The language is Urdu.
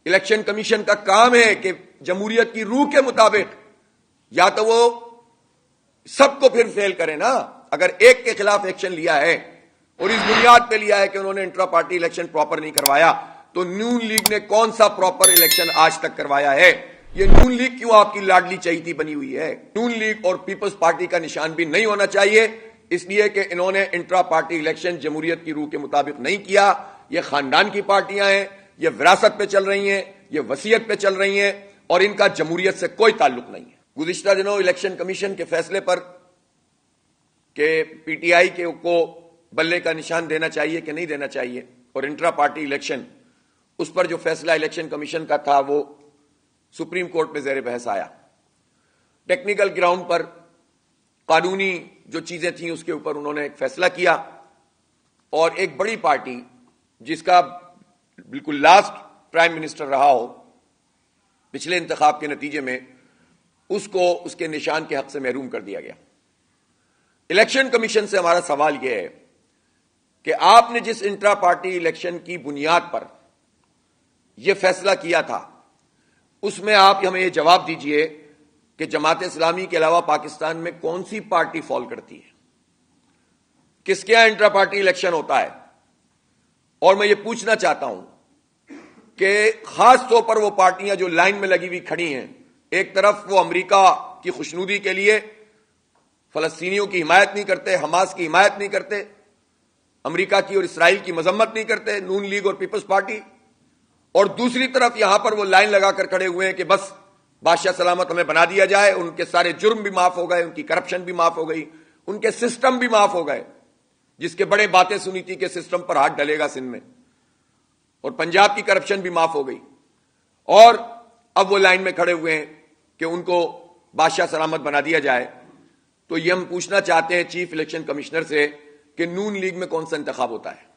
الیکشن کمیشن کا کام ہے کہ جمہوریت کی روح کے مطابق یا تو وہ سب کو پھر فیل کرے نا. اگر ایک کے خلاف ایکشن لیا ہے اور اس بنیاد پہ لیا ہے کہ انہوں نے انٹرا پارٹی الیکشن پراپر نہیں کروایا، تو نون لیگ نے کون سا پراپر الیکشن آج تک کروایا ہے؟ یہ نون لیگ کیوں آپ کی لاڈلی چہیتی بنی ہوئی ہے؟ نون لیگ اور پیپلز پارٹی کا نشان بھی نہیں ہونا چاہیے، اس لیے کہ انہوں نے انٹرا پارٹی الیکشن جمہوریت کی روح کے مطابق نہیں کیا. یہ خاندان کی پارٹیاں ہیں، یہ وراثت پہ چل رہی ہیں، یہ وصیت پہ چل رہی ہیں، اور ان کا جمہوریت سے کوئی تعلق نہیں ہے. گزشتہ دنوں الیکشن کمیشن کے فیصلے پر کہ پی ٹی آئی کو بلے کا نشان دینا چاہیے کہ نہیں دینا چاہیے، اور انٹرا پارٹی الیکشن، اس پر جو فیصلہ الیکشن کمیشن کا تھا وہ سپریم کورٹ میں زیر بحث آیا. ٹیکنیکل گراؤنڈ پر قانونی جو چیزیں تھیں اس کے اوپر انہوں نے ایک فیصلہ کیا، اور ایک بڑی پارٹی جس کا بالکل لاسٹ پرائم منسٹر رہا ہو پچھلے انتخاب کے نتیجے میں، اس کو اس کے نشان کے حق سے محروم کر دیا گیا. الیکشن کمیشن سے ہمارا سوال یہ ہے کہ آپ نے جس انٹرا پارٹی الیکشن کی بنیاد پر یہ فیصلہ کیا تھا، اس میں آپ ہمیں یہ جواب دیجئے کہ جماعت اسلامی کے علاوہ پاکستان میں کون سی پارٹی فال کرتی ہے، کس کے یہاں انٹرا پارٹی الیکشن ہوتا ہے. اور میں یہ پوچھنا چاہتا ہوں کہ خاص طور پر وہ پارٹیاں جو لائن میں لگی ہوئی کھڑی ہیں، ایک طرف وہ امریکہ کی خوشنودی کے لیے فلسطینیوں کی حمایت نہیں کرتے، حماس کی حمایت نہیں کرتے، امریکہ کی اور اسرائیل کی مذمت نہیں کرتے، نون لیگ اور پیپلز پارٹی، اور دوسری طرف یہاں پر وہ لائن لگا کر کھڑے ہوئے ہیں کہ بس بادشاہ سلامت ہمیں بنا دیا جائے، ان کے سارے جرم بھی معاف ہو گئے، ان کی کرپشن بھی معاف ہو گئی، ان کے سسٹم بھی معاف ہو گئے، جس کے بڑے باتیں سنی تھی کہ سسٹم پر ہاتھ ڈلے گا سندھ میں، اور پنجاب کی کرپشن بھی معاف ہو گئی، اور اب وہ لائن میں کھڑے ہوئے ہیں کہ ان کو بادشاہ سلامت بنا دیا جائے. تو یہ ہم پوچھنا چاہتے ہیں چیف الیکشن کمشنر سے کہ نون لیگ میں کون سا انتخاب ہوتا ہے؟